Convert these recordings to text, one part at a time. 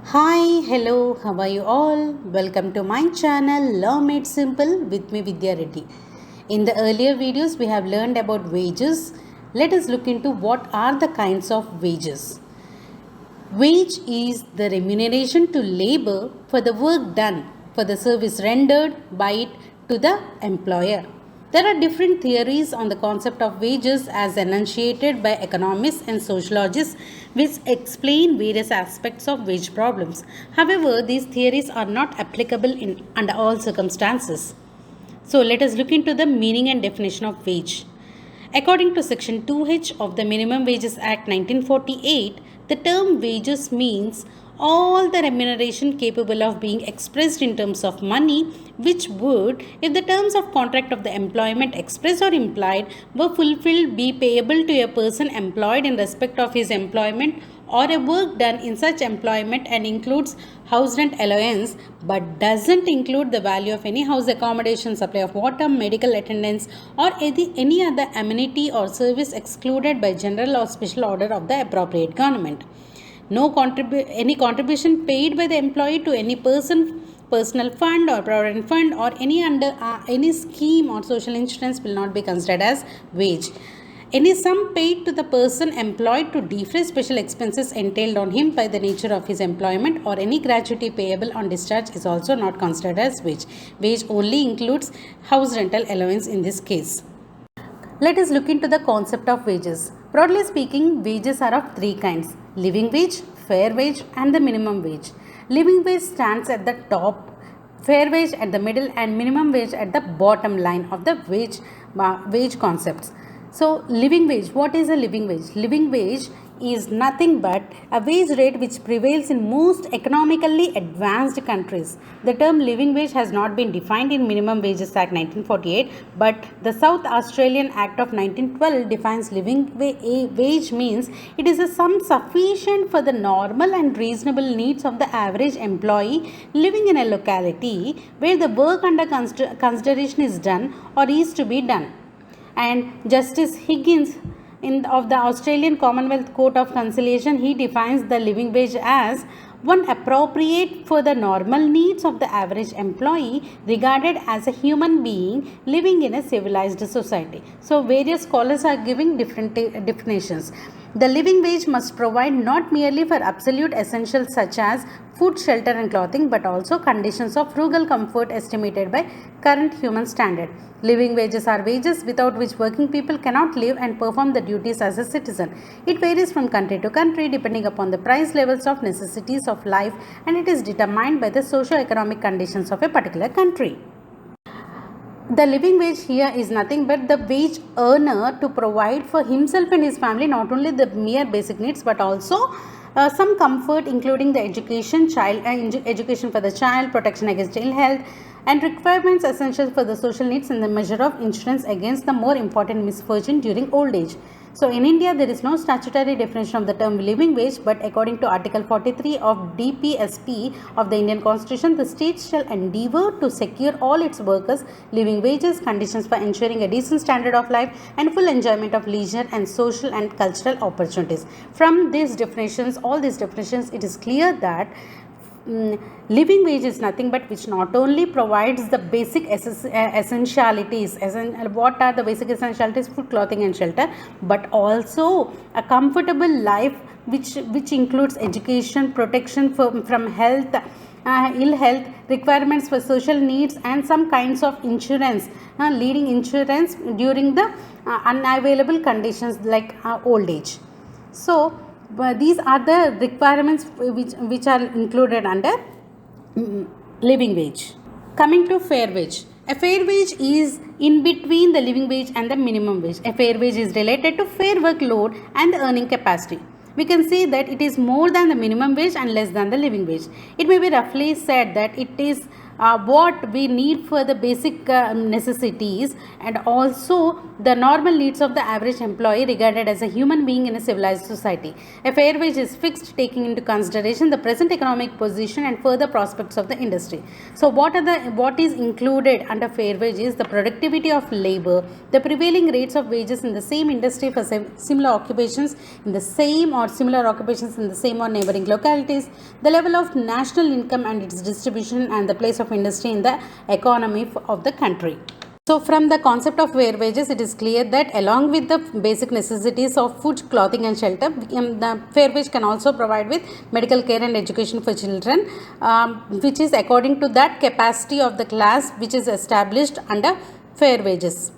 Hi, hello, how are you all? Welcome to my channel Law Made Simple with me Vidya Reddy. In the earlier videos, we have learned about wages. Let us look into what are the kinds of wages. Wage is the remuneration to labor for the work done, for the service rendered by it to the employer. There are different theories on the concept of wages as enunciated by economists and sociologists which explain various aspects of wage problems. However, these theories are not applicable under all circumstances. So let us look into the meaning and definition of wage. According to Section 2H of the Minimum Wages Act 1948, the term wages means all the remuneration capable of being expressed in terms of money, which would, if the terms of contract of the employment expressed or implied were fulfilled, be payable to a person employed in respect of his employment or a work done in such employment, and includes house rent allowance but doesn't include the value of any house accommodation, supply of water, medical attendance, or any other amenity or service excluded by general or special order of the appropriate government. No any contribution paid by the employee to any personal fund or provident fund or any scheme or social insurance will not be considered as wage. Any sum paid to the person employed to defray special expenses entailed on him by the nature of his employment or any gratuity payable on discharge is also not considered as wage. Wage only includes house rental allowance in this case. Let us look into the concept of wages. Broadly speaking, wages are of three kinds: living wage, fair wage, and the minimum wage. Living wage stands at the top, fair wage at the middle, and minimum wage at the bottom line of the wage concepts. So, living wage. What is a living wage? Living wage is nothing but a wage rate which prevails in most economically advanced countries. The term living wage has not been defined in Minimum Wages Act 1948, but the South Australian Act of 1912 defines living wage means it is a sum sufficient for the normal and reasonable needs of the average employee living in a locality where the work under consideration is done or is to be done. And Justice Higgins of the Australian Commonwealth Court of Conciliation, he defines the living wage as one appropriate for the normal needs of the average employee regarded as a human being living in a civilized society. So various scholars are giving different definitions. The living wage must provide not merely for absolute essentials such as food, shelter and clothing, but also conditions of frugal comfort estimated by current human standard. Living wages are wages without which working people cannot live and perform the duties as a citizen. It varies from country to country depending upon the price levels of necessities of life, and it is determined by the socio-economic conditions of a particular country. The living wage here is nothing but the wage earner to provide for himself and his family not only the mere basic needs but also some comfort, including the education for the child, protection against ill health, and requirements essential for the social needs, and the measure of insurance against the more important misfortune during old age. So in India, there is no statutory definition of the term living wage, but according to Article 43 of DPSP of the Indian Constitution, the state shall endeavour to secure all its workers living wages, conditions for ensuring a decent standard of life, and full enjoyment of leisure and social and cultural opportunities. From these definitions, all these definitions, it is clear that living wage is nothing but which not only provides the basic essentialities, what are the basic essentialities, food, clothing and shelter, but also a comfortable life which includes education, protection from health, ill health, requirements for social needs, and some kinds of insurance, leading insurance during the unavailable conditions like old age. So these are the requirements which are included under living wage. Coming to fair wage. A fair wage is in between the living wage and the minimum wage. A fair wage is related to fair workload and the earning capacity. We can say that it is more than the minimum wage and less than the living wage. It may be roughly said that it is what we need for the basic necessities, and also the normal needs of the average employee regarded as a human being in a civilized society. A fair wage is fixed taking into consideration the present economic position and further prospects of the industry. So what is included under fair wage is the productivity of labor, the prevailing rates of wages in the same industry for similar occupations in the same or similar occupations in the same or neighboring localities, the level of national income and its distribution, and the place of industry in the economy of the country. So from the concept of fair wages, it is clear that along with the basic necessities of food, clothing and shelter, the fair wage can also provide with medical care and education for children, which is according to that capacity of the class which is established under fair wages.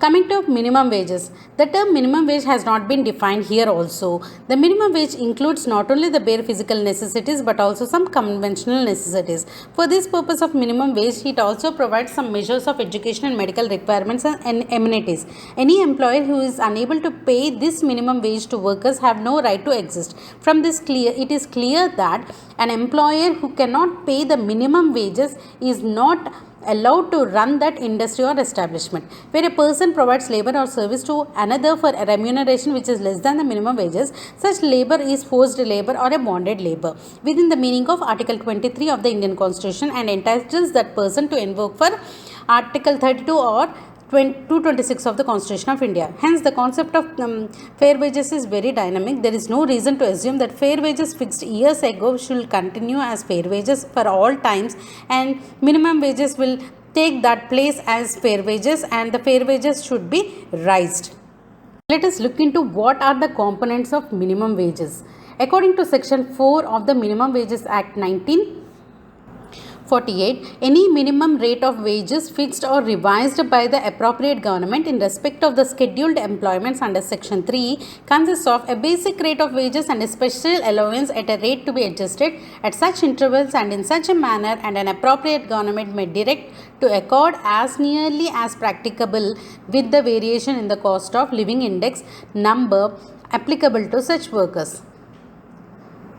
Coming to minimum wages, the term minimum wage has not been defined here also. The minimum wage includes not only the bare physical necessities but also some conventional necessities. For this purpose of minimum wage, it also provides some measures of education and medical requirements and amenities. Any employer who is unable to pay this minimum wage to workers have no right to exist. From this it is clear that an employer who cannot pay the minimum wages is not allowed to run that industry or establishment. Where a person provides labor or service to another for a remuneration which is less than the minimum wages, such labor is forced labor or a bonded labor within the meaning of Article 23 of the Indian Constitution, and entitles that person to invoke for Article 32 or 226 of the Constitution of India. Hence, the concept of fair wages is very dynamic. There is no reason to assume that fair wages fixed years ago should continue as fair wages for all times, and minimum wages will take that place as fair wages, and the fair wages should be raised. Let us look into what are the components of minimum wages. According to Section 4 of the Minimum Wages Act 1948, any minimum rate of wages fixed or revised by the appropriate government in respect of the scheduled employments under Section 3 consists of a basic rate of wages and a special allowance at a rate to be adjusted at such intervals and in such a manner, and an appropriate government may direct to accord as nearly as practicable with the variation in the cost of living index number applicable to such workers.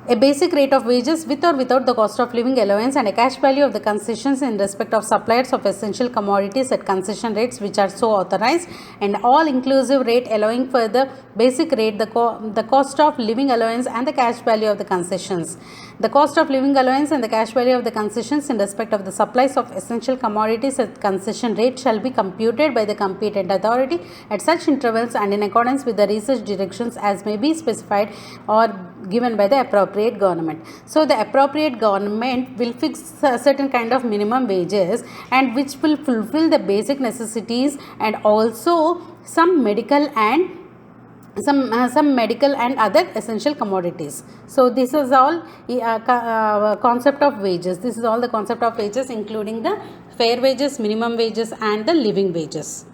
A basic rate of wages with or without the cost of living allowance, and a cash value of the concessions in respect of suppliers of essential commodities at concession rates which are so authorized, and all inclusive rate allowing for the basic rate, the cost of living allowance and the cash value of the concessions. The cost of living allowance and the cash value of the concessions in respect of the supplies of essential commodities at concession rate shall be computed by the competent authority at such intervals and in accordance with the research directions as may be specified or given by the appropriate government. So the appropriate government will fix a certain kind of minimum wages, and which will fulfill the basic necessities and also some medical and other essential commodities. So this is all concept of wages. This is all the concept of wages, including the fair wages, minimum wages and the living wages.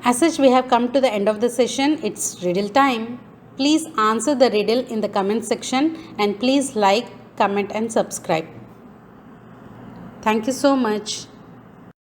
As such, we have come to the end of the session. It's riddle time. Please answer the riddle in the comment section, and please like, comment and subscribe. Thank you so much.